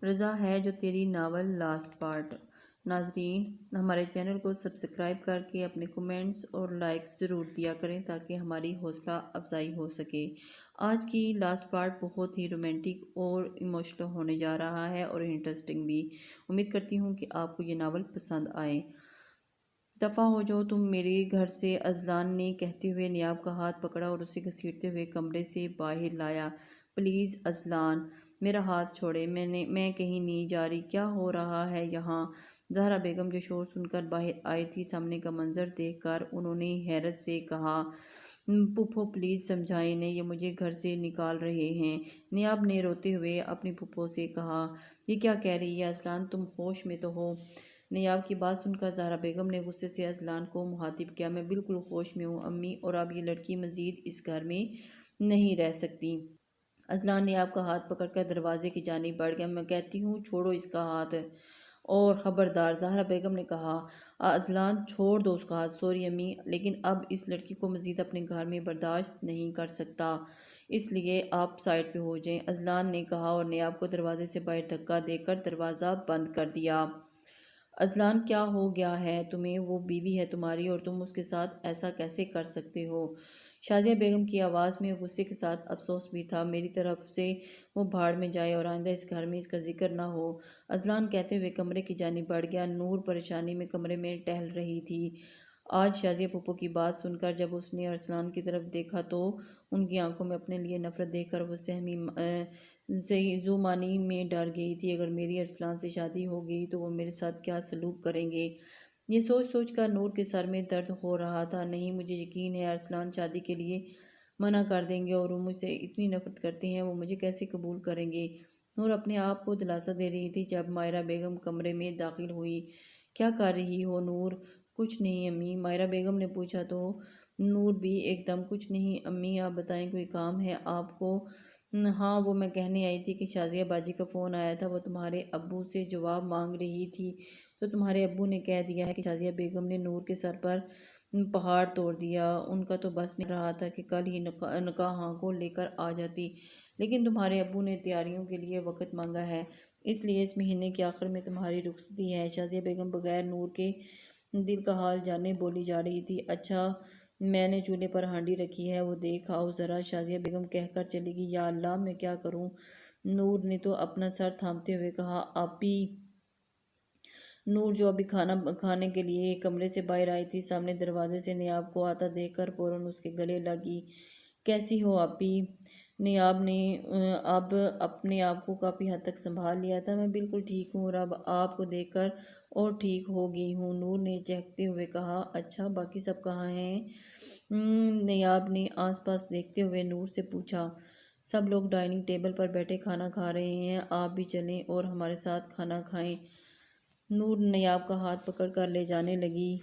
رضا ہے جو تیری ناول لاسٹ پارٹ۔ ناظرین، ہمارے چینل کو سبسکرائب کر کے اپنے کومنٹس اور لائکس ضرور دیا کریں تاکہ ہماری حوصلہ افزائی ہو سکے۔ آج کی لاسٹ پارٹ بہت ہی رومانٹک اور ایموشنل ہونے جا رہا ہے اور انٹرسٹنگ بھی۔ امید کرتی ہوں کہ آپ کو یہ ناول پسند آئے۔ دفع ہو جو تم میرے گھر سے، اذلان نے کہتے ہوئے نیاب کا ہاتھ پکڑا اور اسے گھسیٹتے ہوئے کمرے سے باہر لایا۔ پلیز اذلان، میرا ہاتھ چھوڑے، میں کہیں نہیں جا رہی۔ کیا ہو رہا ہے یہاں؟ زہرا بیگم جو شور سن کر باہر آئی تھی، سامنے کا منظر دیکھ کر انہوں نے حیرت سے کہا، پھوپھو پلیز سمجھائیں انہیں، یہ مجھے گھر سے نکال رہے ہیں۔ نیاب نے روتے ہوئے اپنی پھوپھو سے کہا، یہ کیا کہہ رہی ہے اذلان، تم ہوش میں تو ہو؟ نیاب کی بات سن کر زہرا بیگم نے غصے سے اذلان کو مخاطب کیا، میں بالکل ہوش میں ہوں امی، اور اب یہ لڑکی مزید اس گھر میں نہیں رہ سکتی۔ اذلان نیاب کا ہاتھ پکڑ کر دروازے کی جانب بڑھ گیا، میں کہتی ہوں چھوڑو اس کا ہاتھ، اور خبردار، زہرا بیگم نے کہا۔ اذلان چھوڑ دو اس کا ہاتھ۔ سوری امی، لیکن اب اس لڑکی کو مزید اپنے گھر میں برداشت نہیں کر سکتا، اس لیے آپ سائڈ پہ ہو جائیں، اذلان نے کہا اور نیاب کو دروازے سے باہر دھکا دے کر دروازہ بند کر دیا۔ اذلان کیا ہو گیا ہے تمہیں؟ وہ بیوی ہے تمہاری اور تم اس کے ساتھ ایسا کیسے کر سکتے ہو؟ شازیہ بیگم کی آواز میں غصے کے ساتھ افسوس بھی تھا، میری طرف سے وہ بھاڑ میں جائے اور آئندہ اس گھر میں اس کا ذکر نہ ہو، اذلان کہتے ہوئے کمرے کی جانب بڑھ گیا۔ نور پریشانی میں کمرے میں ٹہل رہی تھی۔ آج شازیہ پھوپھو کی بات سن کر جب اس نے اذلان کی طرف دیکھا تو ان کی آنکھوں میں اپنے لیے نفرت دیکھ کر وہ ذومعنی میں ڈر گئی تھی، اگر میری اذلان سے شادی ہو گئی تو وہ میرے ساتھ کیا سلوک کریں گے؟ یہ سوچ سوچ کر نور کے سر میں درد ہو رہا تھا۔ نہیں، مجھے یقین ہے اذلان شادی کے لیے منع کر دیں گے، اور وہ مجھ سے اتنی نفرت کرتے ہیں، وہ مجھے کیسے قبول کریں گے؟ نور اپنے آپ کو دلاسا دے رہی تھی جب مائرہ بیگم کمرے میں داخل ہوئی۔ کیا کر رہی ہو نور؟ کچھ نہیں امی، مائرہ بیگم نے پوچھا تو نور بھی ایک دم کچھ نہیں امی، آپ بتائیں کوئی کام ہے آپ کو؟ ہاں، وہ میں کہنے آئی تھی کہ شازیہ باجی کا فون آیا تھا، وہ تمہارے ابو سے جواب مانگ رہی تھی، تو تمہارے ابو نے کہہ دیا ہے کہ شازیہ بیگم نے نور کے سر پر پہاڑ توڑ دیا، ان کا تو بس نہیں رہا تھا کہ کل ہی نکاح ہاں کو لے کر آ جاتی، لیکن تمہارے ابو نے تیاریوں کے لیے وقت مانگا ہے، اس لیے اس مہینے کے آخر میں تمہاری رخصتی ہے۔ شازیہ بیگم بغیر نور کے دل کا حال جانے بولی جا رہی تھی۔ اچھا، میں نے چولہے پر ہانڈی رکھی ہے، وہ دیکھ آؤ ذرا، شازیہ بیگم کہہ کر چلی گئی۔ یا اللہ، میں کیا کروں؟ نور نے تو اپنا سر تھامتے ہوئے کہا۔ آپی! نور جو ابھی کھانا کھانے کے لیے کمرے سے باہر آئی تھی، سامنے دروازے سے نیاب کو آتا دیکھ کر فوراً اس کے گلے لگی۔ کیسی ہو آپی؟ نیاب نے اب اپنے آپ کو کافی حد تک سنبھال لیا تھا۔ میں بالکل ٹھیک ہوں، اور اب آپ کو دیکھ کر اور ٹھیک ہو گئی ہوں، نور نے چہکتے ہوئے کہا۔ اچھا، باقی سب کہاں ہیں؟ نیاب نے آس پاس دیکھتے ہوئے نور سے پوچھا۔ سب لوگ ڈائننگ ٹیبل پر بیٹھے کھانا کھا رہے ہیں، آپ بھی چلیں اور ہمارے ساتھ کھانا کھائیں۔ نور نیاب کا ہاتھ پکڑ کر لے جانے لگی۔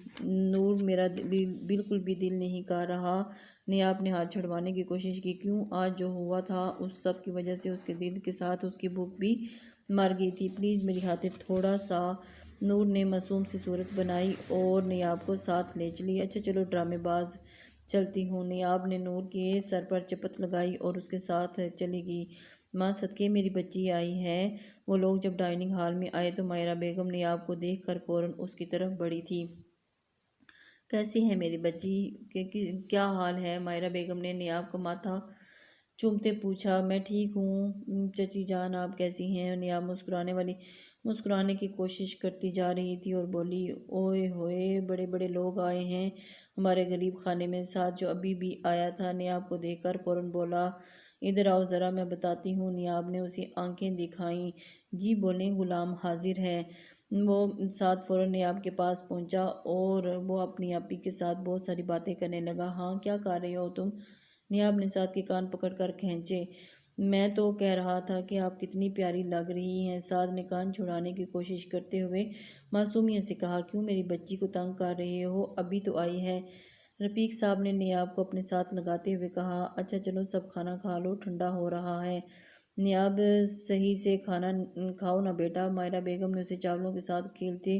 نور، میرا بالکل بھی دل نہیں کر رہا۔ نیاب نے ہاتھ چھڑوانے کی کوشش کی۔ کیوں؟ آج جو ہوا تھا اس سب کی وجہ سے اس کے دل کے ساتھ اس کی بھوک بھی مر گئی تھی، پلیز میری خاطر تھوڑا سا۔ نور نے معصوم سی صورت بنائی اور نیاب کو ساتھ لے چلی۔ اچھا چلو ڈرامے باز، چلتی ہوں۔ نیاب نے نور کے سر پر چپت لگائی اور اس کے ساتھ چلی گئی۔ ماں صدقے میری بچی آئی ہے۔ وہ لوگ جب ڈائننگ ہال میں آئے تو مائرہ بیگم نیاب کو دیکھ کر فوراً اس کی طرف بڑھی تھی۔ کیسی ہے میری بچی؟ کیا حال ہے؟ مائرہ بیگم نے نیاب کا ماتھا چومتے پوچھا۔ میں ٹھیک ہوں چچی جان، آپ کیسی ہیں؟ نیاب مسکرانے کی کوشش کرتی جا رہی تھی اور بولی، اوئے ہوئے، بڑے بڑے لوگ آئے ہیں ہمارے غریب خانے میں، ساتھ جو ابھی بھی آیا تھا۔ نیاب کو دیکھ کر فوراً بولا، ادھر آؤ ذرا میں بتاتی ہوں۔ نیاب نے اسے آنکھیں دکھائیں۔ جی بولیں، غلام حاضر ہے۔ وہ ساتھ فوراً نیاب کے پاس پہنچا اور وہ اپنی آپی کے ساتھ بہت ساری باتیں کرنے لگا۔ ہاں، کیا کر رہے ہو تم؟ نیاب نے ساتھ کے کان پکڑ کر کھینچے۔ میں تو کہہ رہا تھا کہ آپ کتنی پیاری لگ رہی ہیں، ساتھ نے کان چھڑانے کی کوشش کرتے ہوئے معصومیت سے کہا۔ کیوں میری بچی کو تنگ کر رہے ہو؟ ابھی تو آئی ہے، رفیق صاحب نے نیاب کو اپنے ساتھ لگاتے ہوئے کہا۔ اچھا چلو سب کھانا کھا لو، ٹھنڈا ہو رہا ہے۔ نیاب، صحیح سے کھانا کھاؤ نا بیٹا۔ مائرہ بیگم نے اسے چاولوں کے ساتھ کھیلتے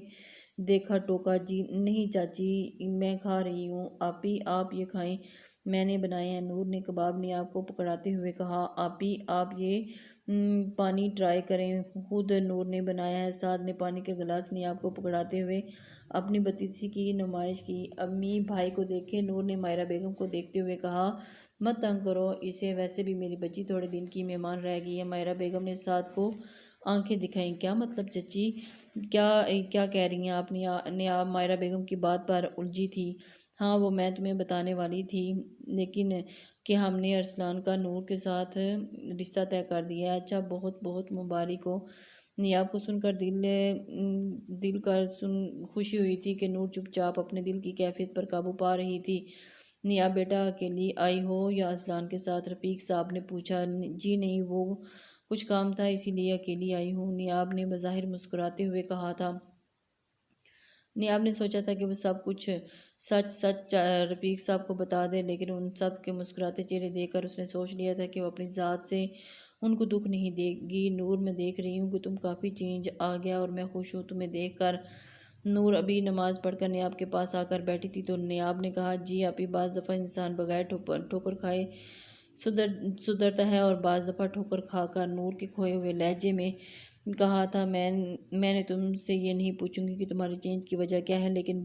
دیکھا ٹوکا۔ جی نہیں چاچی، میں کھا رہی ہوں۔ آپی آپ یہ کھائیں، میں نے بنائے ہیں، نور نے کباب نیاب کو پکڑاتے ہوئے کہا۔ آپی آپ یہ پانی ٹرائی کریں، خود نور نے بنایا ہے۔ سعد نے پانی کا گلاس نیاب کو پکڑاتے ہوئے اپنی بتیسی کی نمائش کی۔ امی بھائی کو دیکھے، نور نے ماہرہ بیگم کو دیکھتے ہوئے کہا، مت تنگ کرو اسے، ویسے بھی میری بچی تھوڑے دن کی مہمان رہ گئی ہے۔ ماہرہ بیگم نے سعد کو آنکھیں دکھائیں۔ کیا مطلب چچی؟ کیا کہہ رہی ہیں آپ؟ نیاب ماہرہ بیگم کی بات پر الجھی تھی۔ ہاں وہ میں تمہیں بتانے والی تھی لیکن کہ ہم نے ارسلان کا نور کے ساتھ رشتہ طے کر دیا ہے۔ اچھا، بہت بہت مبارک ہو۔ نیاب کو سن کر خوشی ہوئی تھی کہ نور چپ چاپ اپنے دل کی کیفیت پر قابو پا رہی تھی۔ نیاب بیٹا اکیلی آئی ہو یا ارسلان کے ساتھ؟ رفیق صاحب نے پوچھا۔ جی نہیں، وہ کچھ کام تھا اسی لیے اکیلی آئی ہوں، نیاب نے بظاہر مسکراتے ہوئے کہا تھا۔ نیاب نے سوچا تھا کہ وہ سب کچھ سچ رفیق صاحب کو بتا دے، لیکن ان سب کے مسکراتے چہرے دیکھ کر اس نے سوچ لیا تھا کہ وہ اپنی ذات سے ان کو دکھ نہیں دے گی۔ نور، میں دیکھ رہی ہوں کہ تم کافی چینج آ گیا اور میں خوش ہوں تمہیں دیکھ کر۔ نور ابھی نماز پڑھ کر نیاب کے پاس آ کر بیٹھی تھی تو نیاب نے کہا، جی ابھی بعض دفعہ انسان بغیر ٹھوکر کھائے سدھرتا ہے اور بعض دفعہ ٹھوکر کھا کر۔ نور کے کھوئے ہوئے لہجے میں کہا تھا، میں نے تم سے یہ نہیں پوچھوں گی کہ تمہاری چینج کی وجہ کیا ہے، لیکن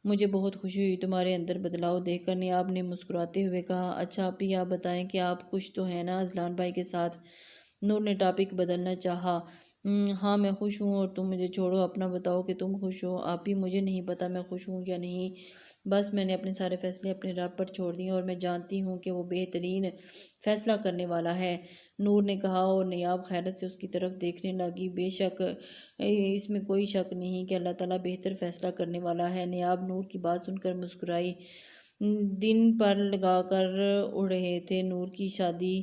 مجھے بہت خوشی ہوئی تمہارے اندر بدلاؤ دیکھ کر۔ نیاب نے مسکراتے ہوئے کہا، اچھا اپی آپ بتائیں کہ آپ خوش تو ہیں نا ارسلان بھائی کے ساتھ؟ نور نے ٹاپک بدلنا چاہا۔ ہاں میں خوش ہوں، اور تم مجھے چھوڑو، اپنا بتاؤ کہ تم خوش ہو؟ آپی مجھے نہیں پتا میں خوش ہوں یا نہیں، بس میں نے اپنے سارے فیصلے اپنے رب پر چھوڑ دیے اور میں جانتی ہوں کہ وہ بہترین فیصلہ کرنے والا ہے، نور نے کہا، اور نیاب حیرت سے اس کی طرف دیکھنے لگی۔ بے شک، اس میں کوئی شک نہیں کہ اللہ تعالیٰ بہتر فیصلہ کرنے والا ہے۔ نیاب نور کی بات سن کر مسکرائی۔ دن پر لگا کر اڑ رہے تھے۔ نور کی شادی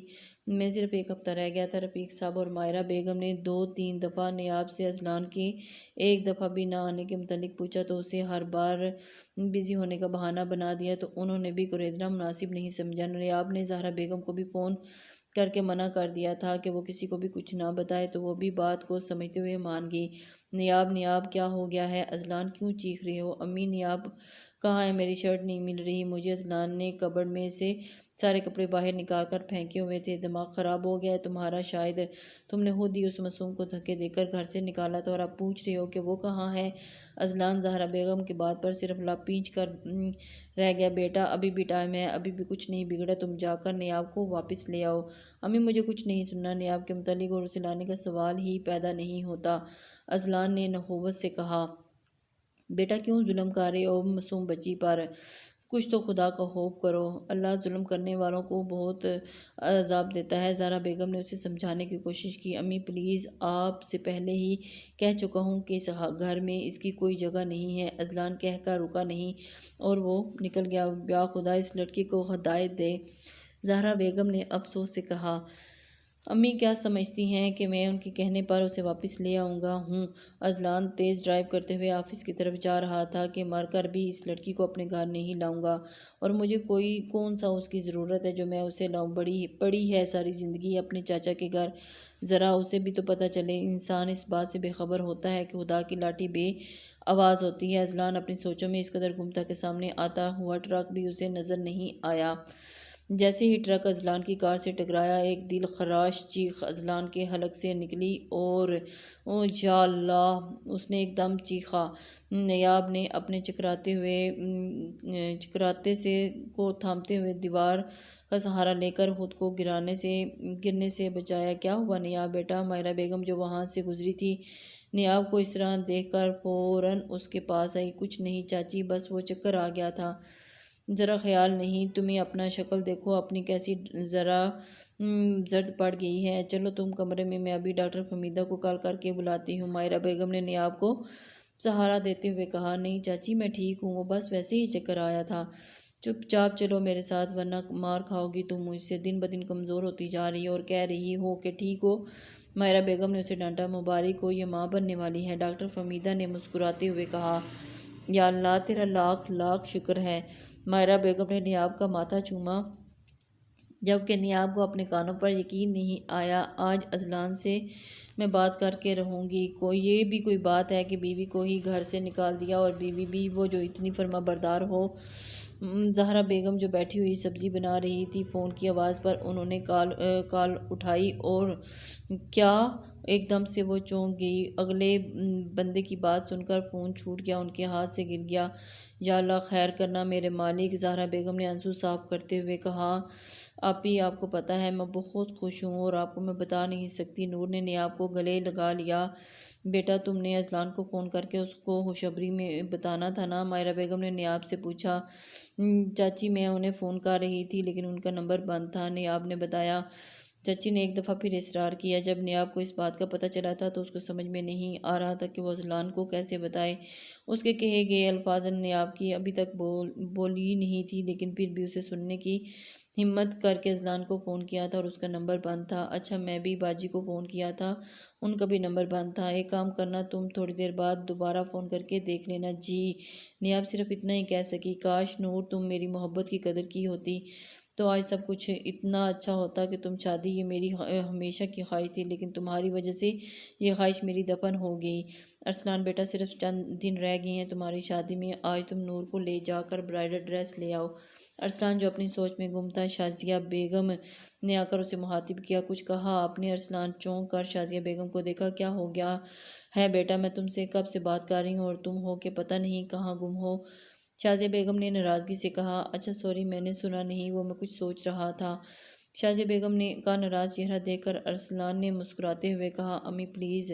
میں صرف ایک ہفتہ رہ گیا تھا۔ رفیق صاحب اور ماہرہ بیگم نے 2-3 دفعہ نیاب سے ارسلان کے ایک دفعہ بھی نہ آنے کے متعلق پوچھا تو اسے ہر بار بزی ہونے کا بہانہ بنا دیا، تو انہوں نے بھی قریدنا مناسب نہیں سمجھا۔ نیاب نے زہرا بیگم کو بھی فون کر کے منع کر دیا تھا کہ وہ کسی کو بھی کچھ نہ بتائے، تو وہ بھی بات کو سمجھتے ہوئے مان گئی۔ نیاب کیا ہو گیا ہے؟ ارسلان کیوں چیخ رہے ہو؟ امی نیاب کہاں ہے؟ میری شرٹ نہیں مل رہی مجھے۔ ارسلان نے کبرڈ میں سے سارے کپڑے باہر نکال کر پھینکے ہوئے تھے۔ دماغ خراب ہو گیا ہے تمہارا؟ شاید تم نے خود ہی اس معصوم کو دھکے دے کر گھر سے نکالا تھا اور اب پوچھ رہے ہو کہ وہ کہاں ہے؟ ارسلان زہرا بیگم کی بات پر صرف لب پینچ کر رہ گیا۔ بیٹا ابھی بھی ٹائم ہے، ابھی بھی کچھ نہیں بگڑا، تم جا کر نیاب کو واپس لے آؤ۔ امی مجھے کچھ نہیں سننا نیاب کے متعلق، اور اسے لانے کا سوال ہی پیدا نہیں ہوتا، ارسلان نے نخوت سے کہا۔ بیٹا کیوں ظلم کر رہے ہو معصوم بچی پر؟ کچھ تو خدا کا خوف کرو، اللہ ظلم کرنے والوں کو بہت عذاب دیتا ہے۔ زہرا بیگم نے اسے سمجھانے کی کوشش کی۔ امی پلیز، آپ سے پہلے ہی کہہ چکا ہوں کہ اس گھر میں اس کی کوئی جگہ نہیں ہے۔ ارسلان کہہ کر رکا نہیں اور وہ نکل گیا۔ یا خدا اس لڑکی کو ہدایت دے، زہرا بیگم نے افسوس سے کہا۔ امی کیا سمجھتی ہیں کہ میں ان کے کہنے پر اسے واپس لے آؤں گا ہوں؟ ارسلان تیز ڈرائیو کرتے ہوئے آفس کی طرف جا رہا تھا کہ مر کر بھی اس لڑکی کو اپنے گھر نہیں لاؤں گا، اور مجھے کون سا اس کی ضرورت ہے جو میں اسے لاؤں؟ پڑی ہے ساری زندگی اپنے چاچا کے گھر، ذرا اسے بھی تو پتہ چلے۔ انسان اس بات سے بے خبر ہوتا ہے کہ خدا کی لاٹھی بے آواز ہوتی ہے۔ ارسلان اپنی سوچوں میں اس قدر گم تھا کہ سامنے آتا ہوا ٹرک بھی اسے نظر نہیں آیا۔ جیسے ہی ٹرک ارسلان کی کار سے ٹکرایا، ایک دل خراش چیخ ارسلان کے حلق سے نکلی اور یا اللہ، اس نے ایک دم چیخا۔ نیاب نے اپنے چکراتے سے کو تھامتے ہوئے دیوار کا سہارا لے کر خود کو گرنے سے بچایا۔ کیا ہوا نیاب بیٹا؟ ماہرہ بیگم جو وہاں سے گزری تھی، نیاب کو اس طرح دیکھ کر فوراً اس کے پاس آئی۔ کچھ نہیں چاچی، بس وہ چکر آ گیا تھا، ذرا خیال نہیں، تمہیں اپنا شکل دیکھو اپنی کیسی ذرا زرد پڑ گئی ہے۔ چلو تم کمرے میں ابھی ڈاکٹر حمیدہ کو کال کر کے بلاتی ہوں، ماہرہ بیگم نے نیاب کو سہارا دیتے ہوئے کہا۔ نہیں چاچی میں ٹھیک ہوں، وہ بس ویسے ہی چکر آیا تھا، چپ چاپ چلو میرے ساتھ ورنہ مار کھاؤ گی تم مجھ سے، دن بدن کمزور ہوتی جا رہی ہو اور کہہ رہی ہو کہ ٹھیک ہو۔ ماہرہ بیگم نے اسے ڈانٹا۔ مبارک ہو، یہ ماں بننے والی ہے، ڈاکٹر حمیدہ نے مسکراتے ہوئے کہا۔ یا اللہ تیرا لاکھ لاکھ شکر ہے، ماہرہ بیگم نے نیاب کا ماتھا چوما، جبکہ نیاب کو اپنے کانوں پر یقین نہیں آیا۔ آج ارسلان سے میں بات کر کے رہوں گی، یہ بھی کوئی بات ہے کہ بیوی کو ہی گھر سے نکال دیا، اور بیوی بھی وہ جو اتنی فرما بردار ہو زہرا بیگم جو بیٹھی ہوئی سبزی بنا رہی تھی، فون کی آواز پر انہوں نے کال اٹھائی اور کیا ایک دم سے وہ چونک گئی۔ اگلے بندے کی بات سن کر فون چھوٹ گیا، ان کے ہاتھ سے گر گیا۔ یا اللہ خیر کرنا میرے مالک، زہرا بیگم نے آنسو صاف کرتے ہوئے کہا۔ آپی، آپ کو پتہ ہے میں بہت خوش ہوں اور آپ کو میں بتا نہیں سکتی۔ نور نے نیاب کو گلے لگا لیا۔ بیٹا، تم نے اذلان کو فون کر کے اس کو خوشخبری میں بتانا تھا نا؟ مائرہ بیگم نے نیاب سے پوچھا۔ چاچی، میں انہیں فون کر رہی تھی لیکن ان کا نمبر بند تھا، نیاب نے بتایا۔ چچی نے ایک دفعہ پھر اصرار کیا۔ جب نیاب کو اس بات کا پتہ چلا تھا تو اس کو سمجھ میں نہیں آ رہا تھا کہ وہ اذلان کو کیسے بتائے۔ اس کے کہے گئے الفاظ نیاب کی ابھی تک بولی نہیں تھی، لیکن پھر بھی اسے سننے کی ہمت کر کے اذلان کو فون کیا تھا اور اس کا نمبر بند تھا۔ اچھا، میں بھی باجی کو فون کیا تھا، ان کا بھی نمبر بند تھا۔ ایک کام کرنا، تم تھوڑی دیر بعد دوبارہ فون کر کے دیکھ لینا۔ جی۔ نیاب صرف اتنا ہی کہہ سکی۔ کاش نور تم میری محبت کی قدر کی ہوتی تو آج سب کچھ اتنا اچھا ہوتا کہ تم شادی، یہ میری ہمیشہ کی خواہش تھی، لیکن تمہاری وجہ سے یہ خواہش میری دفن ہو گئی۔ ارسلان بیٹا، صرف چند دن رہ گئے ہیں تمہاری شادی میں، آج تم نور کو لے جا کر برائڈل ڈریس لے آؤ۔ ارسلان جو اپنی سوچ میں گم تھا، شازیہ بیگم نے آ کر اسے مخاطب کیا۔ کچھ کہا آپ نے؟ ارسلان چونک کر شازیہ بیگم کو دیکھا۔ کیا ہو گیا ہے بیٹا؟ میں تم سے کب سے بات کر رہی ہوں اور تم ہو کہ پتہ نہیں کہاں گم ہو؟ شازیہ بیگم نے ناراضگی سے کہا۔ اچھا سوری، میں نے سنا نہیں، وہ میں کچھ سوچ رہا تھا۔ شازیہ بیگم کا ناراض چہرہ دیکھ کر ارسلان نے مسکراتے ہوئے کہا۔ امی پلیز،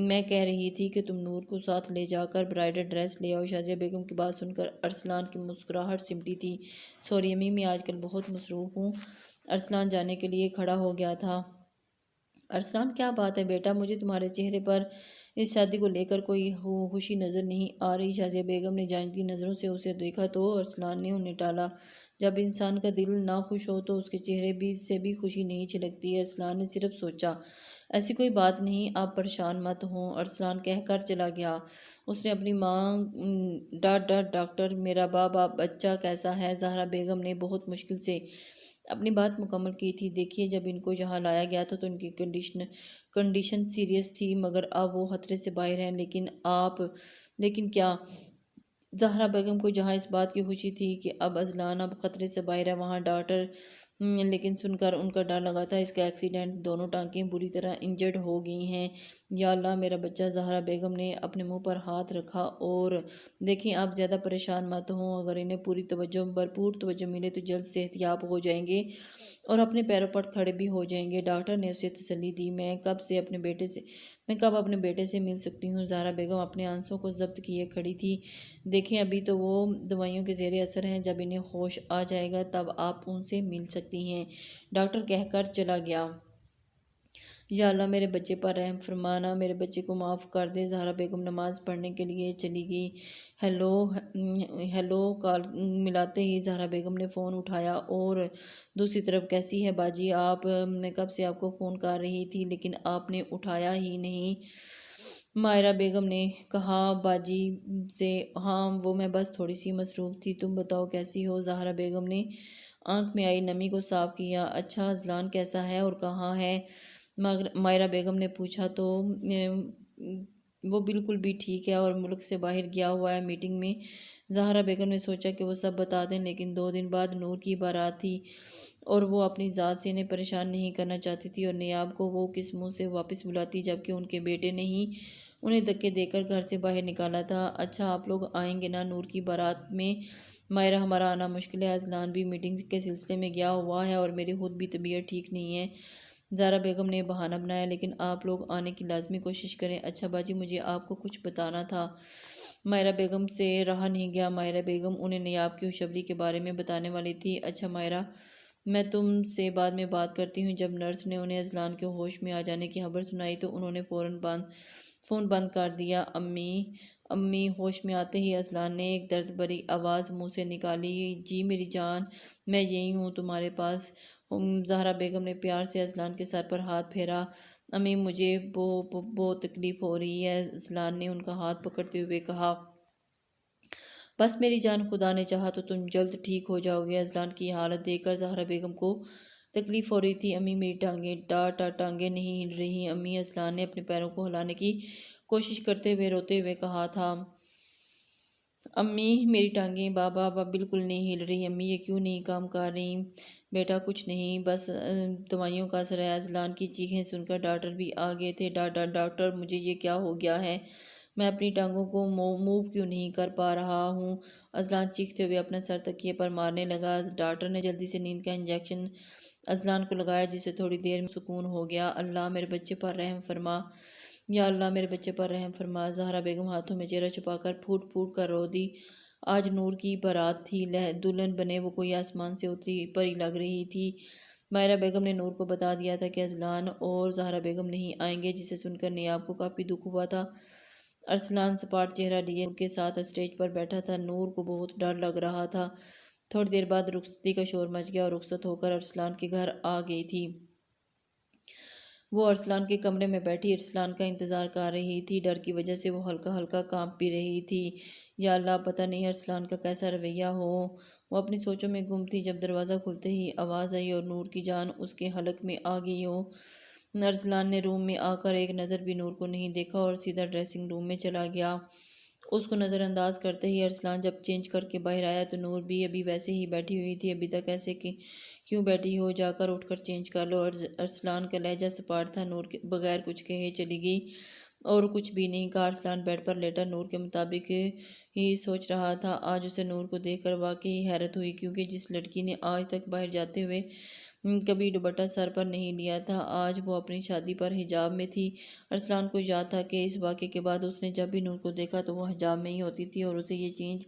میں کہہ رہی تھی کہ تم نور کو ساتھ لے جا کر برائڈل ڈریس لے آؤ۔ شازیہ بیگم کی بات سن کر ارسلان کی مسکراہٹ سمٹی تھی۔ سوری امی، میں آج کل بہت مصروف ہوں۔ ارسلان جانے کے لیے کھڑا ہو گیا تھا۔ ارسلان، کیا بات ہے بیٹا؟ مجھے تمہارے چہرے پر اس شادی کو لے کر کوئی خوشی نظر نہیں آ رہی۔ شازیہ بیگم نے جانتی نظروں سے اسے دیکھا تو ارسلان نے انہیں ٹالا۔ جب انسان کا دل نہ خوش ہو تو اس کے چہرے سے بھی خوشی نہیں چھلکتی۔ ارسلان نے صرف سوچا، ایسی کوئی بات نہیں، آپ پریشان مت ہوں، ارسلان کہہ کر چلا گیا۔ اس نے اپنی ماں ڈاکٹر، میرا بچہ کیسا ہے؟ زہرا بیگم نے بہت مشکل سے اپنی بات مکمل کی تھی۔ دیکھیے، جب ان کو یہاں لایا گیا تھا تو ان کی کنڈیشن سیریس تھی، مگر اب وہ خطرے سے باہر ہیں۔ لیکن کیا؟ زہرا بیگم کو جہاں اس بات کی خوشی تھی کہ اب اذلان اب خطرے سے باہر ہے، وہاں ڈاکٹر لیکن سن کر ان کا ڈر لگا تھا اس کا ایکسیڈنٹ، دونوں ٹانکیں بری طرح انجرڈ ہو گئی ہیں۔ یا اللہ میرا بچہ۔ زہرا بیگم نے اپنے منہ پر ہاتھ رکھا اور دیکھیں، آپ زیادہ پریشان مت ہوں، اگر انہیں بھرپور توجہ ملے تو جلد صحت یاب ہو جائیں گے اور اپنے پیروں پر کھڑے بھی ہو جائیں گے۔ ڈاکٹر نے اسے تسلی دی۔ میں کب اپنے بیٹے سے مل سکتی ہوں؟ زہرا بیگم اپنے آنسوں کو ضبط کیے کھڑی تھی۔ دیکھیں، ابھی تو وہ دوائیوں کے زیر اثر ہیں، جب انہیں ہوش آ جائے گا تب آپ ان سے مل سکتی ہیں، ڈاکٹر کہہ کر چلا گیا۔ یا اللہ میرے بچے پر رحم فرمانا، میرے بچے کو معاف کر دے۔ زہرا بیگم نماز پڑھنے کے لیے چلی گئی۔ ہیلو کال ملاتے ہی زہرا بیگم نے فون اٹھایا اور دوسری طرف، کیسی ہے باجی آپ؟ میں کب سے آپ کو فون کر رہی تھی لیکن آپ نے اٹھایا ہی نہیں۔ مائرہ بیگم نے کہا باجی سے۔ ہاں، وہ میں بس تھوڑی سی مصروف تھی، تم بتاؤ کیسی ہو؟ زہرا بیگم نے آنکھ میں آئی نمی کو صاف کیا۔ اچھا، اذلان کیسا ہے اور کہاں ہے؟ مائرہ بیگم نے پوچھا تو وہ بالکل بھی ٹھیک ہے اور ملک سے باہر گیا ہوا ہے میٹنگ میں۔ زہرا بیگم نے سوچا کہ وہ سب بتا دیں، لیکن 2 دن بعد نور کی بارات تھی اور وہ اپنی ذات سے انہیں پریشان نہیں کرنا چاہتی تھی، اور نیاب کو وہ کس منہ سے واپس بلاتی جبکہ ان کے بیٹے نے ہی انہیں دھکے دے کر گھر سے باہر نکالا تھا۔ اچھا، آپ لوگ آئیں گے نا نور کی بارات میں؟ مائرہ، ہمارا آنا مشکل ہے، اذلان بھی میٹنگ کے سلسلے میں گیا ہوا ہے اور میری خود بھی طبیعت ٹھیک نہیں ہے۔ زہرا بیگم نے بہانہ بنایا، لیکن آپ لوگ آنے کی لازمی کوشش کریں۔ اچھا باجی، مجھے آپ کو کچھ بتانا تھا۔ مائرہ بیگم سے رہا نہیں گیا۔ مائرہ بیگم انہیں نیاب کی خوشخبری کے بارے میں بتانے والی تھی۔ اچھا مائرہ، میں تم سے بعد میں بات کرتی ہوں۔ جب نرس نے انہیں اذلان کے ہوش میں آ جانے کی خبر سنائی تو انہوں نے فون بند کر دیا۔ امی، ہوش میں آتے ہی اذلان نے ایک درد بھری آواز منہ سے نکالی۔ جی میری جان، میں یہی ہوں تمہارے پاس۔ زہرا بیگم نے پیار سے اذلان کے سر پر ہاتھ پھیرا۔ امی، مجھے بہت تکلیف ہو رہی ہے، اذلان نے ان کا ہاتھ پکڑتے ہوئے کہا۔ بس میری جان، خدا نے چاہا تو تم جلد ٹھیک ہو جاؤ گے۔ اذلان کی حالت دیکھ کر زہرا بیگم کو تکلیف ہو رہی تھی۔ امی، میری ٹانگیں نہیں ہل رہی امی، اذلان نے اپنے پیروں کو ہلانے کی کوشش کرتے ہوئے روتے ہوئے کہا تھا۔ امی میری ٹانگیں بابا بالکل نہیں ہل رہی، امی یہ کیوں نہیں کام کر رہی؟ بیٹا کچھ نہیں، بس دوائیوں کا اثر ہے۔ اذلان کی چیخیں سن کر ڈاکٹر بھی آ گئے تھے۔ ڈاکٹر مجھے یہ کیا ہو گیا ہے؟ میں اپنی ٹانگوں کو موو کیوں نہیں کر پا رہا ہوں؟ اذلان چیختے ہوئے اپنا سر تکیے پر مارنے لگا۔ ڈاکٹر نے جلدی سے نیند کا انجیکشن اذلان کو لگایا، جس سے تھوڑی دیر میں سکون ہو گیا۔ اللہ میرے بچے پر رحم فرما، یا اللہ میرے بچے پر رحم فرما۔ زہرا بیگم ہاتھوں میں چہرہ چھپا کر پھوٹ پھوٹ کر رو دی۔ آج نور کی بارات تھی، دلہن بنے وہ کوئی آسمان سے اتری پری لگ رہی تھی۔ مائرہ بیگم نے نور کو بتا دیا تھا کہ اذلان اور زہرا بیگم نہیں آئیں گے، جسے سن کر نیاب کو کافی دکھ ہوا تھا۔ ارسلان سپاٹ چہرہ لیے نور کے ساتھ اسٹیج پر بیٹھا تھا۔ نور کو بہت ڈر لگ رہا تھا۔ تھوڑی دیر بعد رخصتی کا شور مچ گیا اور رخصت ہو کر ارسلان کے گھر آ گئی تھی۔ وہ ارسلان کے کمرے میں بیٹھی ارسلان کا انتظار کر رہی تھی۔ ڈر کی وجہ سے وہ ہلکا ہلکا کانپ بھی رہی تھی۔ یا اللہ، پتہ نہیں ارسلان کا کیسا رویہ ہو۔ وہ اپنی سوچوں میں گم تھی جب دروازہ کھلتے ہی آواز آئی اور نور کی جان اس کے حلق میں آ گئی ہو۔ ارسلان نے روم میں آ کر ایک نظر بھی نور کو نہیں دیکھا اور سیدھا ڈریسنگ روم میں چلا گیا۔ اس کو نظر انداز کرتے ہی ارسلان جب چینج کر کے باہر آیا تو نور بھی ابھی ویسے ہی بیٹھی ہوئی تھی۔ ابھی تک ایسے کیوں بیٹھی ہو؟ جا کر اٹھ کر چینج کر لو۔ ارسلان کا لہجہ سپاٹ تھا۔ نور بغیر کچھ کہے چلی گئی اور کچھ بھی نہیں کہا۔ ارسلان بیڈ پر لیٹا نور کے مطابق ہی سوچ رہا تھا۔ آج اسے نور کو دیکھ کر واقعی حیرت ہوئی، کیونکہ جس لڑکی نے آج تک باہر جاتے ہوئے کبھی دوپٹہ سر پر نہیں لیا تھا، آج وہ اپنی شادی پر حجاب میں تھی۔ ارسلان کو یاد تھا کہ اس واقعے کے بعد اس نے جب بھی نور کو دیکھا تو وہ حجاب میں ہی ہوتی تھی اور اسے یہ چینج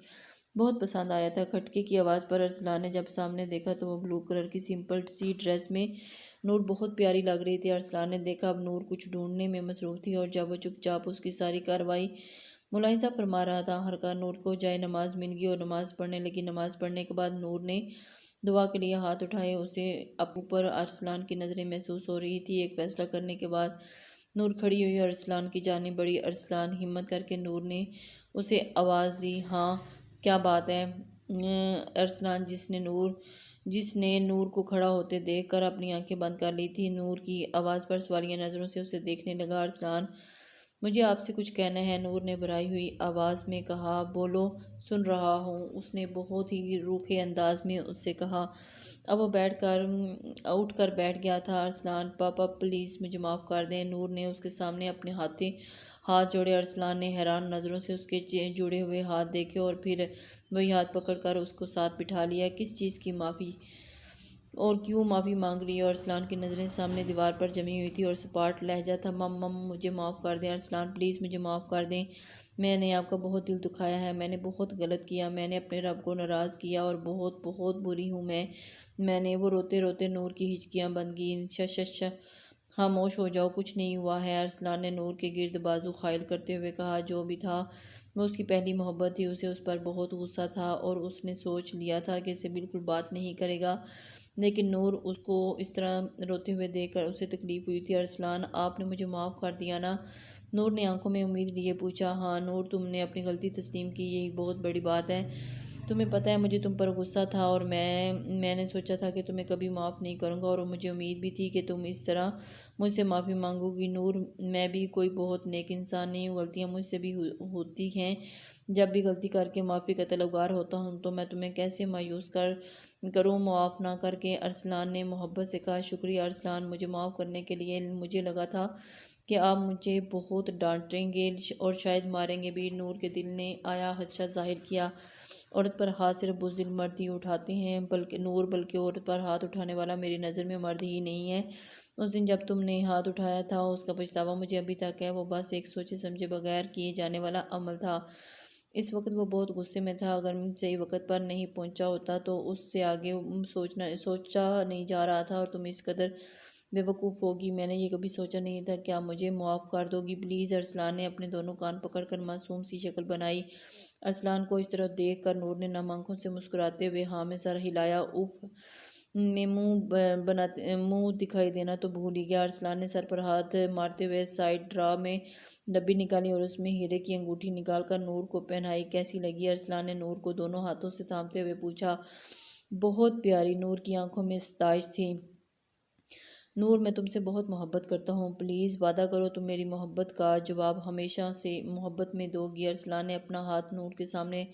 بہت پسند آیا تھا۔ کھٹکے کی آواز پر ارسلان نے جب سامنے دیکھا تو وہ بلو کلر کی سمپل سی ڈریس میں نور بہت پیاری لگ رہی تھی۔ ارسلان نے دیکھا اب نور کچھ ڈھونڈنے میں مصروف تھی اور جب وہ چپ چاپ اس کی ساری کارروائی ملاحظہ فرما رہا تھا، ہر نور کو جائے نماز مل گئی اور نماز پڑھنے لگی۔ نماز پڑھنے کے بعد نور نے دعا کے لیے ہاتھ اٹھائے۔ اسے ابو پر ارسلان کی نظریں محسوس ہو رہی تھی۔ ایک فیصلہ کرنے کے بعد نور کھڑی ہوئی اور ارسلان کی جانب بڑھی۔ ارسلان ہمت کر کے نور نے اسے آواز دی، ہاں کیا بات ہے؟ ارسلان جس نے نور کو کھڑا ہوتے دیکھ کر اپنی آنکھیں بند کر لی تھی، نور کی آواز پر سوالیہ نظروں سے اسے دیکھنے لگا۔ ارسلان، مجھے آپ سے کچھ کہنا ہے، نور نے بھرائی ہوئی آواز میں کہا۔ بولو، سن رہا ہوں، اس نے بہت ہی روکھے انداز میں اس سے کہا۔ اب وہ اٹھ کر بیٹھ گیا تھا۔ ارسلان، پاپا پلیز مجھے معاف کر دیں۔ نور نے اس کے سامنے اپنے ہاتھ جوڑے۔ ارسلان نے حیران نظروں سے اس کے جڑے ہوئے ہاتھ دیکھے اور پھر وہی ہاتھ پکڑ کر اس کو ساتھ بٹھا لیا۔ کس چیز کی معافی اور کیوں معافی مانگ رہی ہے؟ ارسلان کی نظریں سامنے دیوار پر جمی ہوئی تھی اور سپاٹ لہجہ تھا، مم مجھے معاف کر دیں ارسلان، پلیز مجھے معاف کر دیں۔ میں نے آپ کا بہت دل دکھایا ہے، میں نے بہت غلط کیا، میں نے اپنے رب کو ناراض کیا اور بہت بہت بری ہوں میں نے۔ وہ روتے روتے نور کی ہچکیاں بند گئیں۔ شش خاموش ہو جاؤ، کچھ نہیں ہوا ہے۔ ارسلان نے نور کے گرد بازو خائل کرتے ہوئے کہا، جو بھی تھا وہ اس کی پہلی محبت تھی، اسے اس پر بہت غصہ تھا اور اس نے سوچ لیا تھا کہ اسے بالکل بات نہیں کرے گا، لیکن نور اس کو اس طرح روتے ہوئے دیکھ کر اسے تکلیف ہوئی تھی۔ ارسلان، آپ نے مجھے معاف کر دیا نا؟ نور نے آنکھوں میں امید لیے پوچھا۔ ہاں نور، تم نے اپنی غلطی تسلیم کی، یہی بہت بڑی بات ہے۔ تمہیں پتہ ہے مجھے تم پر غصہ تھا اور میں نے سوچا تھا کہ تمہیں کبھی معاف نہیں کروں گا اور مجھے امید بھی تھی کہ تم اس طرح مجھ سے معافی مانگو گی۔ نور، میں بھی کوئی بہت نیک انسان نہیں ہوں، غلطیاں مجھ سے بھی ہوتی ہیں۔ جب بھی غلطی کر کے معافی کا طلبگار ہوتا ہوں تو میں تمہیں کیسے مایوس کروں معاف نہ کر کے؟ ارسلان نے محبت سے کہا۔ شکریہ ارسلان، مجھے معاف کرنے کے لیے۔ مجھے لگا تھا کہ آپ مجھے بہت ڈانٹیں گے اور شاید ماریں گے بھی۔ نور کے دل نے آیا خدشہ ظاہر کیا۔ عورت پر ہاتھ صرف بزدل مرد ہی اٹھاتے ہیں، بلکہ عورت پر ہاتھ اٹھانے والا میری نظر میں مرد ہی نہیں ہے۔ اس دن جب تم نے ہاتھ اٹھایا تھا اس کا پچھتاوا مجھے ابھی تک ہے، وہ بس ایک سوچے سمجھے بغیر کیے جانے والا عمل تھا۔ اس وقت وہ بہت غصے میں تھا، اگر صحیح وقت پر نہیں پہنچا ہوتا تو اس سے آگے سوچا نہیں جا رہا تھا اور تم اس قدر بے وقوف ہوگی، میں نے یہ کبھی سوچا نہیں تھا۔ کیا مجھے معاف کر دو گی پلیز؟ ارسلان نے اپنے دونوں کان پکڑ کر معصوم سی شکل بنائی۔ ارسلان کو اس طرح دیکھ کر نور نے نم آنکھوں سے مسکراتے ہوئے ہاں میں سر ہلایا۔ اف، میں منہ دکھائی دینا تو بھول ہی گیا۔ ارسلان نے سر پر ہاتھ مارتے ہوئے سائیڈ ڈرا میں ڈبی نکالی اور اس میں ہیرے کی انگوٹھی نکال کر نور کو پہنائی۔ کیسی لگی؟ ارسلان نے نور کو دونوں ہاتھوں سے تھامتے ہوئے پوچھا۔ بہت پیاری، نور کی آنکھوں میں ستائش تھی۔ نور میں تم سے بہت محبت کرتا ہوں، پلیز وعدہ کرو تم میری محبت کا جواب ہمیشہ سے محبت میں دو گی۔ ارسلان نے اپنا ہاتھ نور کے سامنے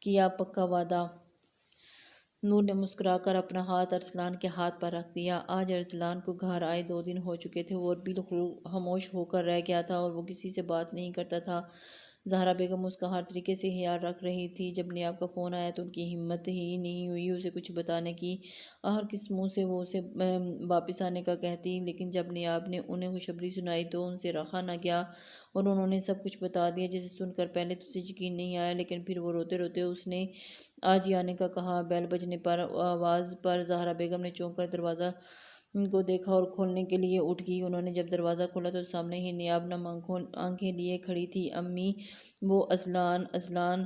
کیا، پکا وعدہ؟ نور نے مسکرا کر اپنا ہاتھ ارسلان کے ہاتھ پر رکھ دیا۔ آج ارسلان کو گھر آئے 2 دن ہو چکے تھے، وہ بالکل خاموش ہو کر رہ گیا تھا اور وہ کسی سے بات نہیں کرتا تھا۔ زہرا بیگم اس کا ہر طریقے سے خیال رکھ رہی تھی۔ جب نیاب کا فون آیا تو ان کی ہمت ہی نہیں ہوئی اسے کچھ بتانے کی۔ آخر کس منہ سے وہ اسے واپس آنے کا کہتی، لیکن جب نیاب نے انہیں خوشخبری سنائی تو ان سے رہا نہ گیا اور انہوں نے سب کچھ بتا دیا، جسے سن کر پہلے تو اسے یقین نہیں آیا، لیکن پھر وہ روتے روتے اس نے آج ہی آنے کا کہا۔ بیل بجنے پر آواز پر زہرا بیگم نے چونک کر دروازہ کو دیکھا اور کھولنے کے لیے اٹھ گئی۔ انہوں نے جب دروازہ کھولا تو سامنے ہی نیاب نم آنکھیں لیے کھڑی تھی۔ امی، وہ اذلان! اذلان!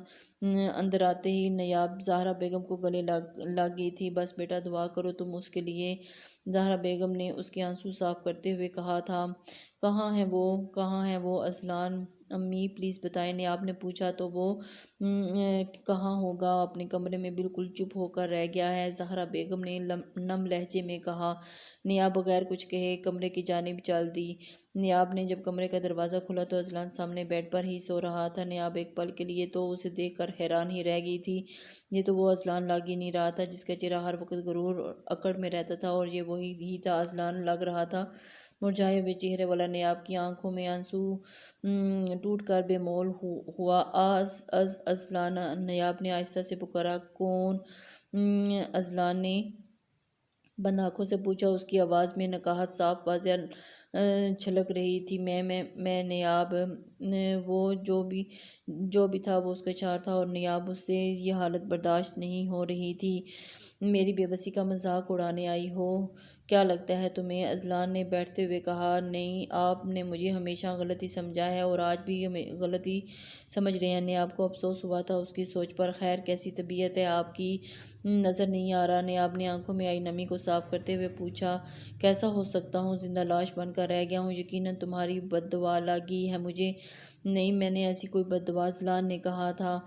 اندر آتے ہی نیاب زہرا بیگم کو گلے لگ گئی تھی۔ بس بیٹا، دعا کرو تم اس کے لیے۔ زہرا بیگم نے اس کے آنسو صاف کرتے ہوئے کہا تھا۔ کہاں ہے وہ؟ کہاں ہے وہ اذلان؟ امی پلیز بتائیں، نیاب نے پوچھا۔ تو وہ کہاں ہوگا؟ اپنے کمرے میں بالکل چپ ہو کر رہ گیا ہے، زہرا بیگم نے نم لہجے میں کہا۔ نیاب بغیر کچھ کہے کمرے کی جانب چل دی۔ نیاب نے جب کمرے کا دروازہ کھولا تو اذلان سامنے بیڈ پر ہی سو رہا تھا۔ نیاب ایک پل کے لیے تو اسے دیکھ کر حیران ہی رہ گئی تھی۔ یہ تو وہ اذلان لگ ہی نہیں رہا تھا جس کا چہرہ ہر وقت غرور اور اکڑ میں رہتا تھا، اور یہ وہی ہی تھا اذلان لگ رہا تھا، مرجھائے ہوئے چہرے والا۔ نیاب کی آنکھوں میں آنسو ٹوٹ کر بے مول ہوا۔ اذلان! نیاب نے آہستہ سے پکارا۔ کون؟ اذلان نے بند آنکھوں سے پوچھا۔ اس کی آواز میں نکاہت صاف واضح چھلک رہی تھی۔ میں نیاب۔ وہ جو بھی تھا وہ اس کا اشعار تھا، اور نیاب اس سے یہ حالت برداشت نہیں ہو رہی تھی۔ میری بے بسی کا مذاق اڑانے آئی ہو کیا لگتا ہے تمہیں؟ اذلان نے بیٹھتے ہوئے کہا۔ نہیں، آپ نے مجھے ہمیشہ غلط ہی سمجھا ہے اور آج بھی غلط ہی سمجھ رہے ہیں۔ نیاب کو افسوس ہوا تھا اس کی سوچ پر۔ خیر، کیسی طبیعت ہے آپ کی؟ نظر نہیں آ رہا۔ نیاب نے آنکھوں میں آئی نمی کو صاف کرتے ہوئے پوچھا۔ کیسا ہو سکتا ہوں؟ زندہ لاش بن کر رہ گیا ہوں۔ یقیناً تمہاری بد دعا لگی ہے مجھے۔ نہیں، میں نے ایسی کوئی بد دعا، اذلان نے کہا تھا۔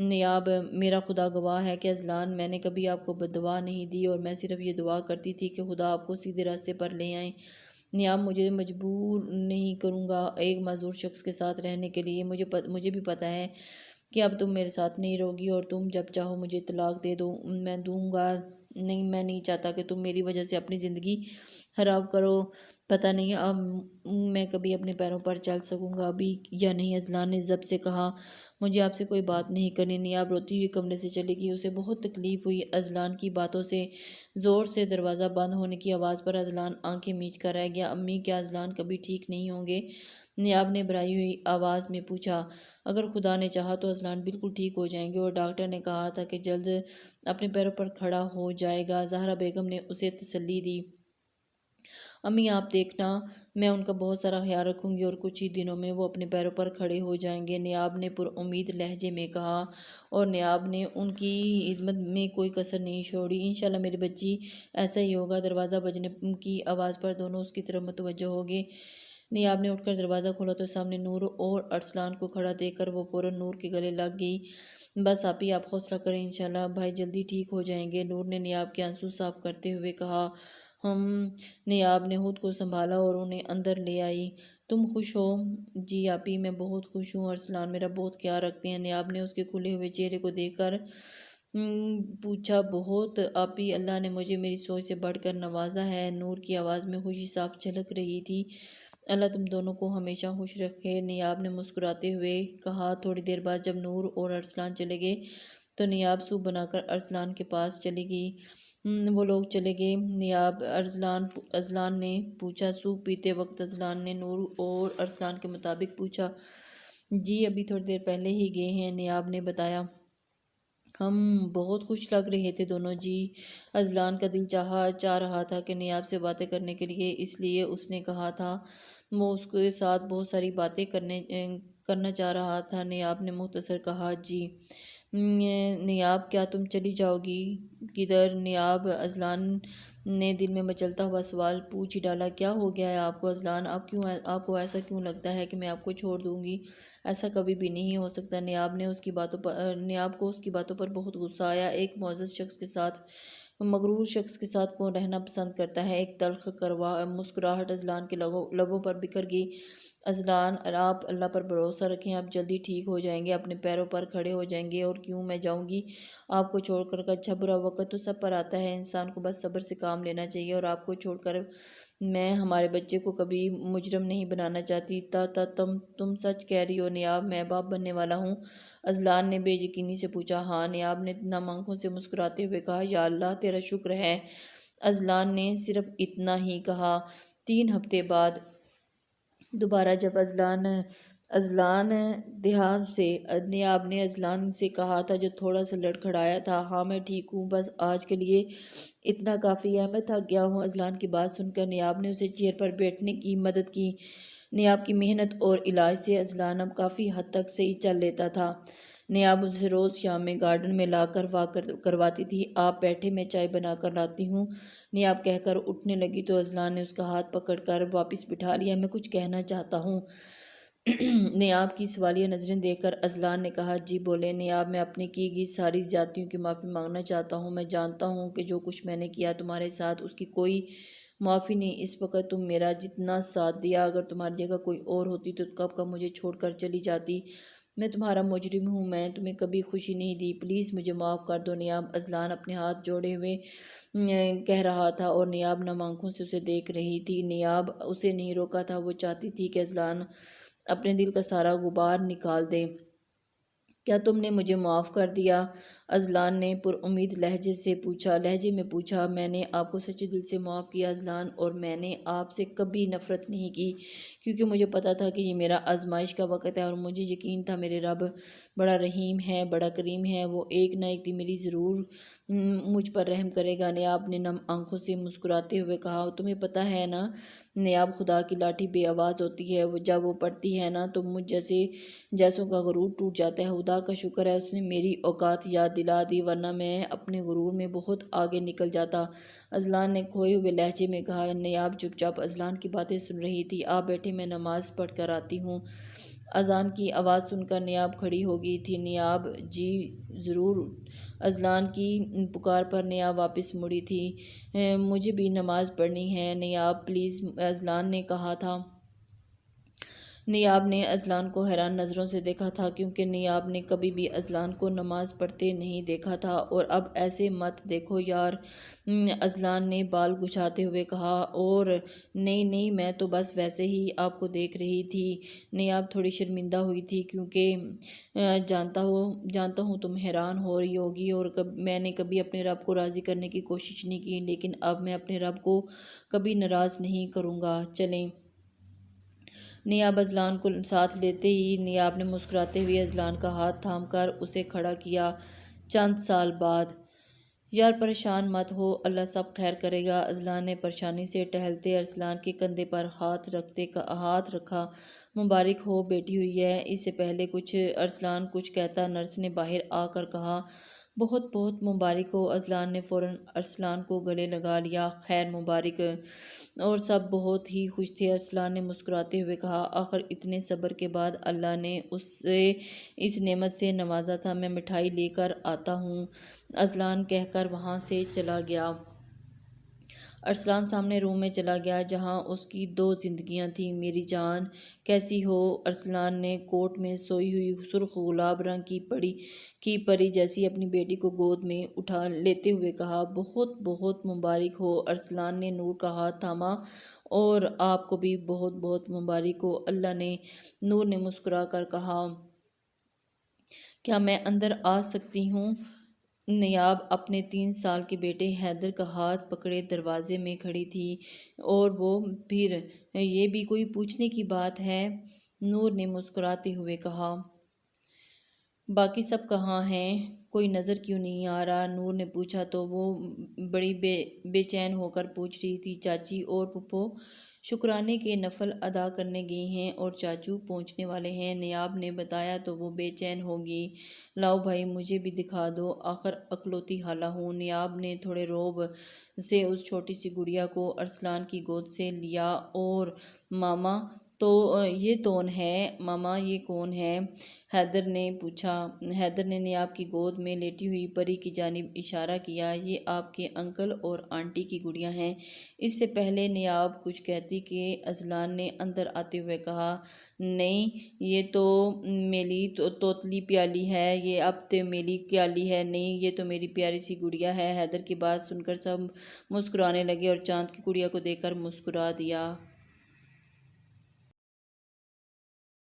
نیاب، میرا خدا گواہ ہے کہ اذلان، میں نے کبھی آپ کو بد دعا نہیں دی، اور میں صرف یہ دعا کرتی تھی کہ خدا آپ کو سیدھے راستے پر لے آئے۔ نیاب، مجھے مجبور نہیں کروں گا ایک معذور شخص کے ساتھ رہنے کے لیے۔ مجھے بھی پتہ ہے کہ اب تم میرے ساتھ نہیں رہو گی، اور تم جب چاہو مجھے طلاق دے دو، میں دوں گا۔ نہیں، میں نہیں چاہتا کہ تم میری وجہ سے اپنی زندگی خراب کرو۔ پتہ نہیں اب میں کبھی اپنے پیروں پر چل سکوں گا ابھی یا نہیں، اذلان نے ضبط سے کہا۔ مجھے آپ سے کوئی بات نہیں کرنی۔ نیاب روتی ہوئی کمرے سے چلی گئی۔ اسے بہت تکلیف ہوئی اذلان کی باتوں سے۔ زور سے دروازہ بند ہونے کی آواز پر اذلان آنکھیں میچ کر رہ گیا۔ امی، کیا اذلان کبھی ٹھیک نہیں ہوں گے؟ نیاب نے بھرائی ہوئی آواز میں پوچھا۔ اگر خدا نے چاہا تو اذلان بالکل ٹھیک ہو جائیں گے، اور ڈاکٹر نے کہا تھا کہ جلد اپنے پیروں پر کھڑا ہو جائے گا، زہرا بیگم نے اسے تسلی دی۔ امی، آپ دیکھنا، میں ان کا بہت سارا خیال رکھوں گی اور کچھ ہی دنوں میں وہ اپنے پیروں پر کھڑے ہو جائیں گے، نیاب نے پر امید لہجے میں کہا، اور نیاب نے ان کی خدمت میں کوئی کسر نہیں چھوڑی۔ انشاءاللہ میری بچی، ایسا ہی ہوگا۔ دروازہ بجنے کی آواز پر دونوں اس کی طرف متوجہ ہو گئے۔ نیاب نے اٹھ کر دروازہ کھولا تو سامنے نور اور ارسلان کو کھڑا دیکھ کر وہ فوراً نور کے گلے لگ گئی۔ بس آپی، آپ حوصلہ کریں، انشاءاللہ بھائی جلدی ٹھیک ہو جائیں گے، نور نے نیاب کے آنسو صاف کرتے ہوئے کہا۔ نیاب نے خود کو سنبھالا اور انہیں اندر لے آئی۔ تم خوش ہو؟ جی آپی، میں بہت خوش ہوں، ارسلان میرا بہت خیال رکھتے ہیں۔ نیاب نے اس کے کھلے ہوئے چہرے کو دیکھ کر پوچھا۔ بہت آپی، اللہ نے مجھے میری سوچ سے بڑھ کر نوازا ہے، نور کی آواز میں خوشی صاف جھلک رہی تھی۔ اللہ تم دونوں کو ہمیشہ خوش رکھے، نیاب نے مسکراتے ہوئے کہا۔ تھوڑی دیر بعد جب نور اور ارسلان چلے گئے تو نیاب سوپ بنا کر ارسلان کے پاس چلی گئی۔ وہ لوگ چلے گئے۔ نیاب، اذلان نے پوچھا۔ سوپ پیتے وقت اذلان نے نور اور ارسلان کے مطابق پوچھا۔ جی ابھی تھوڑی دیر پہلے ہی گئے ہیں، نیاب نے بتایا۔ ہم بہت خوش لگ رہے تھے دونوں۔ جی، اذلان کا دل چاہ رہا تھا کہ نیاب سے باتیں کرنے کے لیے، اس لیے اس نے کہا تھا۔ وہ اس کے ساتھ بہت ساری باتیں کرنا چاہ رہا تھا، نیاب نے مختصر کہا۔ جی نیاب، کیا تم چلی جاؤ گی؟ کدھر؟ نیاب، اذلان نے دل میں مچلتا ہوا سوال پوچھ ہی ڈالا۔ کیا ہو گیا ہے آپ کو اذلان؟ آپ کو ایسا کیوں لگتا ہے کہ میں آپ کو چھوڑ دوں گی؟ ایسا کبھی بھی نہیں ہو سکتا۔ نیاب کو اس کی باتوں پر بہت غصہ آیا۔ ایک معزز شخص کے ساتھ مغرور شخص کے ساتھ کون رہنا پسند کرتا ہے؟ ایک تلخ مسکراہٹ ازلان کے لبوں پر بکھر گئی۔ ازلان، آپ اللہ پر بھروسہ رکھیں، آپ جلدی ٹھیک ہو جائیں گے، اپنے پیروں پر کھڑے ہو جائیں گے۔ اور کیوں میں جاؤں گی آپ کو چھوڑ کر؟ اچھا برا وقت تو سب پر آتا ہے، انسان کو بس صبر سے کام لینا چاہیے۔ اور آپ کو چھوڑ کر میں ہمارے بچے کو کبھی مجرم نہیں بنانا چاہتی۔ تم سچ کہہ رہی ہو نیاب، میں باپ بننے والا ہوں؟ ازلان نے بے یقینی سے پوچھا۔ ہاں، نیاب نے نم آنکھوں سے مسکراتے ہوئے کہا۔ یا اللہ، تیرا شکر ہے۔ ازلان نے صرف اتنا ہی کہا۔ 3 ہفتے بعد دوبارہ جب ازلان دھیان سے نیاب نے ازلان سے کہا تھا جو تھوڑا سا لڑکھڑایا تھا، ہاں میں ٹھیک ہوں، بس آج کے لیے اتنا کافی ہے، میں تھک گیا ہوں۔ ازلان کی بات سن کر نیاب نے اسے چیئر پر بیٹھنے کی مدد کی۔ نیاب کی محنت اور علاج سے ازلان اب کافی حد تک صحیح چل لیتا تھا۔ نیاب اسے روز شام میں گارڈن میں لا کر واک کرواتی تھی۔ آپ بیٹھے، میں چائے بنا کر لاتی ہوں، نیاب کہہ کر اٹھنے لگی تو ازلان نے اس کا ہاتھ پکڑ کر واپس بٹھا لیا۔ میں کچھ کہنا چاہتا ہوں۔ نیاب کی سوالیہ نظریں دیکھ کر ازلان نے کہا۔ جی بولیں نیاب، میں اپنی کی گئی ساری زیادتیوں کی معافی مانگنا چاہتا ہوں۔ میں جانتا ہوں کہ جو کچھ میں نے کیا تمہارے ساتھ، اس کی کوئی معافی نہیں۔ اس وقت تم میرا جتنا ساتھ دیا، اگر تمہاری جگہ کوئی اور ہوتی تو کب کا مجھے چھوڑ کر چلی جاتی۔ میں تمہارا مجرم ہوں، میں تمہیں کبھی خوشی نہیں دی، پلیز مجھے معاف کر دو نیاب۔ ازلان اپنے ہاتھ جوڑے ہوئے کہہ رہا تھا اور نیاب نم آنکھوں سے اسے دیکھ رہی تھی۔ نیاب اسے نہیں روکا تھا، وہ چاہتی تھی کہ ازلان اپنے دل کا سارا غبار نکال دے۔ کیا تم نے مجھے معاف کر دیا؟ ازلان نے پر امید لہجے میں پوچھا۔ میں نے آپ کو سچے دل سے معاف کیا ازلان، اور میں نے آپ سے کبھی نفرت نہیں کی، کیونکہ مجھے پتا تھا کہ یہ میرا آزمائش کا وقت ہے، اور مجھے یقین تھا میرے رب بڑا رحیم ہے، بڑا کریم ہے، وہ ایک نہ ایک دن میری ضرور مجھ پر رحم کرے گا۔ نیاب نے نم آنکھوں سے مسکراتے ہوئے کہا۔ تمہیں پتا ہے نا نیاب، خدا کی لاٹھی بے آواز ہوتی ہے، جب وہ پڑتی ہے نا تو مجھ جیسوں کا غرور ٹوٹ جاتا ہے۔ خدا کا شکر ہے اس نے میری اوقات یاد دلا دی، ورنہ میں اپنے غرور میں بہت آگے نکل جاتا، ازلان نے کھوئے ہوئے لہجے میں کہا۔ نیاب چپ چاپ ازلان کی باتیں سن رہی تھی۔ آپ بیٹھے، میں نماز پڑھ کر آتی ہوں۔ اذان کی آواز سن کر نیاب کھڑی ہو گئی تھی۔ نیاب، جی ضرور۔ ازلان کی پکار پر نیاب واپس مڑی تھی۔ مجھے بھی نماز پڑھنی ہے نیاب پلیز، ازلان نے کہا تھا۔ نیاب نے ازلان کو حیران نظروں سے دیکھا تھا، کیونکہ نیاب نے کبھی بھی ازلان کو نماز پڑھتے نہیں دیکھا تھا۔ اور اب ایسے مت دیکھو یار، ازلان نے بال گچھاتے ہوئے کہا۔ اور نہیں، میں تو بس ویسے ہی آپ کو دیکھ رہی تھی۔ نیاب تھوڑی شرمندہ ہوئی تھی، کیونکہ جانتا ہوں تم حیران ہو رہی ہوگی، اور میں نے کبھی اپنے رب کو راضی کرنے کی کوشش نہیں کی، لیکن اب میں اپنے رب کو کبھی ناراض نہیں کروں گا۔ چلیں۔ نیاب ازلان کو ساتھ لیتے ہی نیاب نے مسکراتے ہوئے ازلان کا ہاتھ تھام کر اسے کھڑا کیا۔ چند سال بعد۔ یار پریشان مت ہو، اللہ سب خیر کرے گا، ازلان نے پریشانی سے ٹہلتے ارسلان کے کندھے پر ہاتھ رکھا۔ مبارک ہو، بیٹی ہوئی ہے۔ اس سے پہلے ارسلان کچھ کہتا، نرس نے باہر آ کر کہا، بہت بہت مبارک ہو۔ ازلان نے فوراً ارسلان کو گلے لگا لیا، خیر مبارک۔ اور سب بہت ہی خوش تھے۔ ارسلان نے مسکراتے ہوئے کہا، آخر اتنے صبر کے بعد اللہ نے اسے اس نعمت سے نوازا تھا، میں مٹھائی لے کر آتا ہوں، ازلان کہہ کر وہاں سے چلا گیا۔ ارسلان سامنے روم میں چلا گیا جہاں اس کی 2 زندگیاں تھیں۔ میری جان کیسی ہو؟ ارسلان نے کوٹ میں سوئی ہوئی سرخ گلاب رنگ کی پری جیسی اپنی بیٹی کو گود میں اٹھا لیتے ہوئے کہا۔ بہت بہت مبارک ہو۔ ارسلان نے نور کا ہاتھ تھاما، اور آپ کو بھی بہت بہت مبارک ہو، اللہ نے۔ نور نے مسکرا کر کہا، کیا میں اندر آ سکتی ہوں؟ نیاب اپنے 3 سال کے بیٹے حیدر کا ہاتھ پکڑے دروازے میں کھڑی تھی۔ اور وہ پھر یہ بھی کوئی پوچھنے کی بات ہے؟ نور نے مسکراتے ہوئے کہا۔ باقی سب کہاں ہیں؟ کوئی نظر کیوں نہیں آ رہا؟ نور نے پوچھا تو وہ بڑی بے چین ہو کر پوچھ رہی تھی، چاچی اور پھپھو شکرانے کے نفل ادا کرنے گئی ہیں اور چاچو پہنچنے والے ہیں، نیاب نے بتایا تو وہ بے چین ہو گئی۔ لاؤ بھائی مجھے بھی دکھا دو، آخر اکلوتی خالہ ہوں۔ نیاب نے تھوڑے رعب سے اس چھوٹی سی گڑیا کو ارسلان کی گود سے لیا اور ماما تو یہ کون ہے ماما، یہ کون ہے؟ حیدر نے پوچھا۔ حیدر نے نیاب کی گود میں لیٹی ہوئی پری کی جانب اشارہ کیا۔ یہ آپ کے انکل اور آنٹی کی گڑیا ہیں۔ اس سے پہلے نیاب کچھ کہتی کہ اذلان نے اندر آتے ہوئے کہا، نہیں یہ تو میری توتلی پیالی ہے، یہ اب تے میری پیالی ہے، نہیں یہ تو میری پیاری سی گڑیا ہے۔ حیدر کی بات سن کر سب مسکرانے لگے اور چاند کی گڑیا کو دیکھ کر مسکرا دیا۔